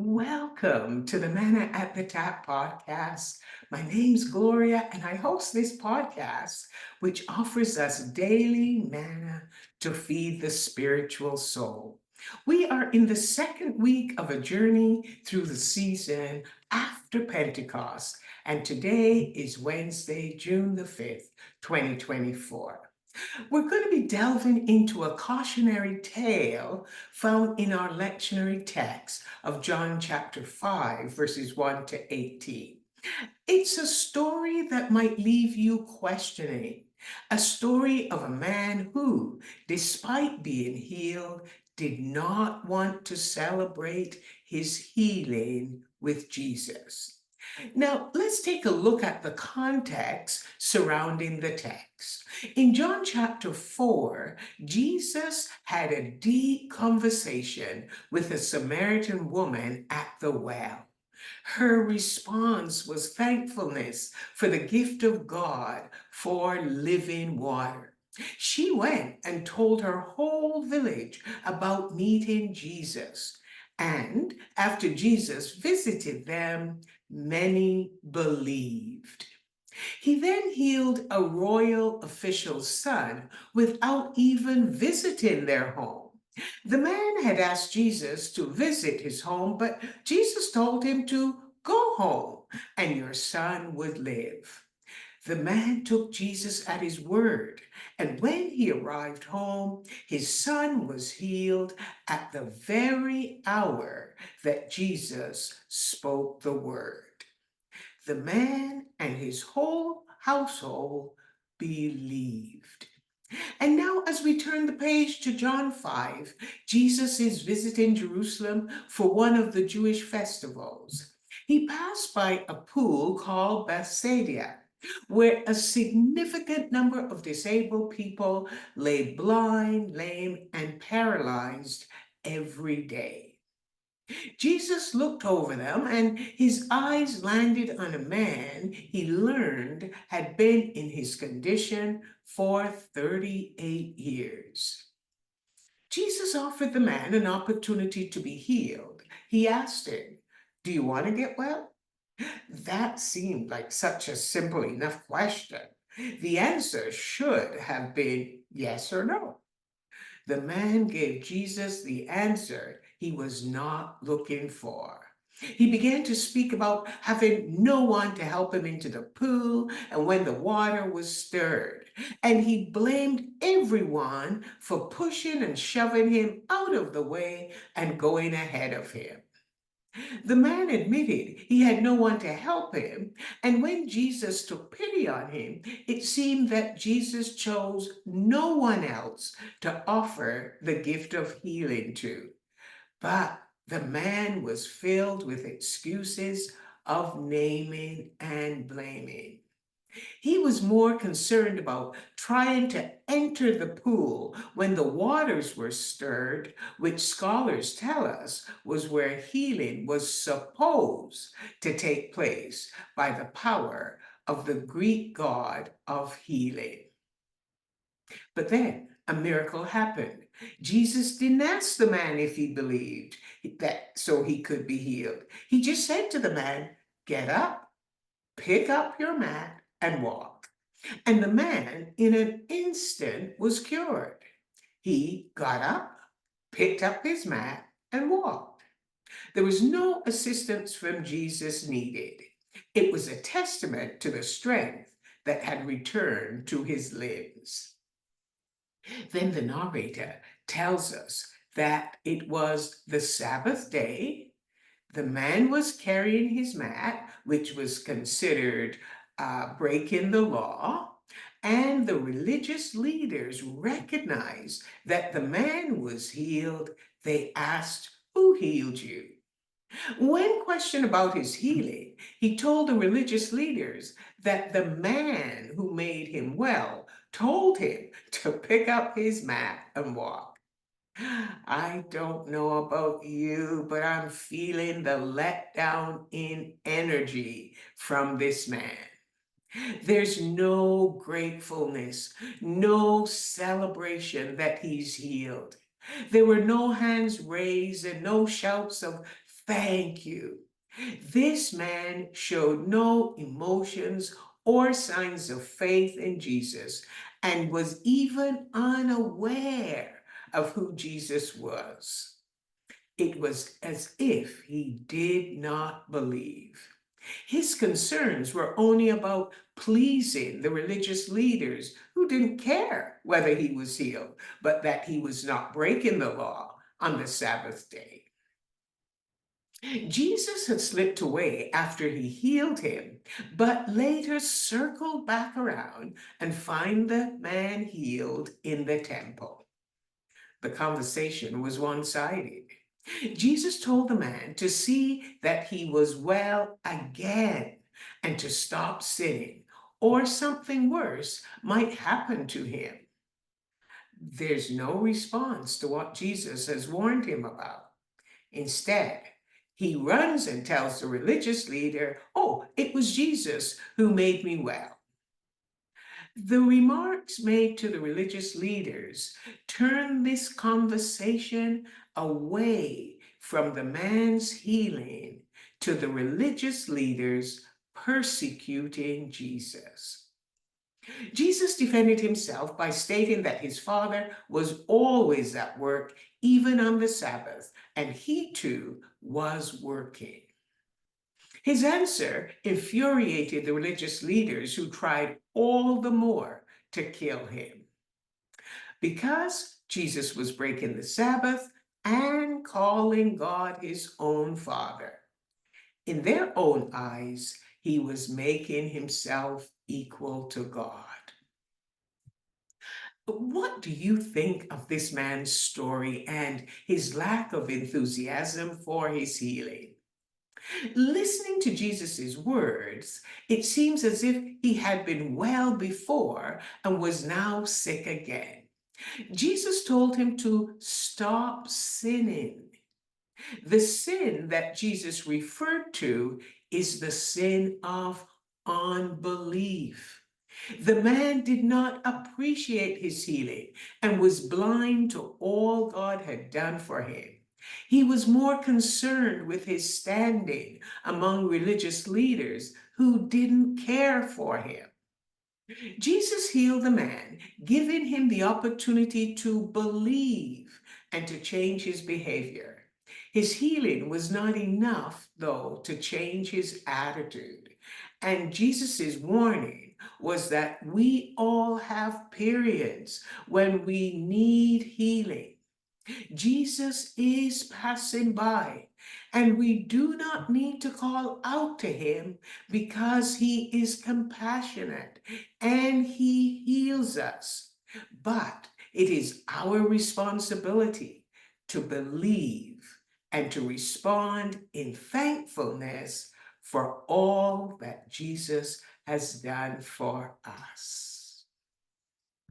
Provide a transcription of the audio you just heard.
Welcome to the Manna at the Tap podcast. My name's Gloria, and I host this podcast, which offers us daily manna to feed the spiritual soul. We are in the second week of a journey through the season after Pentecost, and today is Wednesday, June the 5th, 2024. We're going to be delving into a cautionary tale found in our lectionary text of John chapter 5, verses 1 to 18. It's a story that might leave you questioning, a story of a man who, despite being healed, did not want to celebrate his healing with Jesus. Now, let's take a look at the context surrounding the text. In John chapter 4, Jesus had a deep conversation with a Samaritan woman at the well. Her response was thankfulness for the gift of God for living water. She went and told her whole village about meeting Jesus. And after Jesus visited them, many believed. He then healed a royal official's son without even visiting their home. The man had asked Jesus to visit his home, but Jesus told him to go home and your son would live. The man took Jesus at his word, and when he arrived home, his son was healed at the very hour that Jesus spoke the word. The man and his whole household believed. And now, as we turn the page to John 5, Jesus is visiting Jerusalem for one of the Jewish festivals. He passed by a pool called Bethsaida, where a significant number of disabled people lay blind, lame, and paralyzed every day. Jesus looked over them, and his eyes landed on a man he learned had been in his condition for 38 years. Jesus offered the man an opportunity to be healed. He asked him, "Do you want to get well?" That seemed like such a simple enough question. The answer should have been yes or no. The man gave Jesus the answer he was not looking for. He began to speak about having no one to help him into the pool and when the water was stirred. And he blamed everyone for pushing and shoving him out of the way and going ahead of him. The man admitted he had no one to help him, and when Jesus took pity on him, it seemed that Jesus chose no one else to offer the gift of healing to. But the man was filled with excuses of naming and blaming. He was more concerned about trying to enter the pool when the waters were stirred, which scholars tell us was where healing was supposed to take place by the power of the Greek god of healing. But then a miracle happened. Jesus didn't ask the man if he believed that so he could be healed. He just said to the man, "Get up, pick up your mat, and walk." And the man, in an instant, was cured. He got up, picked up his mat, and walked. There was no assistance from Jesus needed. It was a testament to the strength that had returned to his limbs. Then the narrator tells us that it was the Sabbath day. The man was carrying his mat, which was considered breaking the law, and the religious leaders recognized that the man was healed. They asked, "Who healed you?" When questioned about his healing, he told the religious leaders that the man who made him well told him to pick up his mat and walk. I don't know about you, but I'm feeling the letdown in energy from this man. There's no gratefulness, no celebration that he's healed. There were no hands raised and no shouts of thank you. This man showed no emotions or signs of faith in Jesus and was even unaware of who Jesus was. It was as if he did not believe. His concerns were only about pleasing the religious leaders who didn't care whether he was healed, but that he was not breaking the law on the Sabbath day. Jesus had slipped away after he healed him, but later circled back around and found the man healed in the temple. The conversation was one-sided. Jesus told the man to see that he was well again and to stop sinning, or something worse might happen to him. There's no response to what Jesus has warned him about. Instead, he runs and tells the religious leader, "Oh, it was Jesus who made me well." The remarks made to the religious leaders turn this conversation away from the man's healing to the religious leaders persecuting Jesus. Jesus defended himself by stating that his Father was always at work, even on the Sabbath, and he too was working. His answer infuriated the religious leaders who tried all the more to kill him. Because Jesus was breaking the Sabbath and calling God his own Father. In their own eyes, he was making himself equal to God. What do you think of this man's story and his lack of enthusiasm for his healing? Listening to Jesus' words, it seems as if he had been well before and was now sick again. Jesus told him to stop sinning. The sin that Jesus referred to is the sin of unbelief. The man did not appreciate his healing and was blind to all God had done for him. He was more concerned with his standing among religious leaders who didn't care for him. Jesus healed the man, giving him the opportunity to believe and to change his behavior. His healing was not enough, though, to change his attitude. And Jesus' warning was that we all have periods when we need healing. Jesus is passing by, and we do not need to call out to him because he is compassionate and he heals us. But it is our responsibility to believe and to respond in thankfulness for all that Jesus has done for us.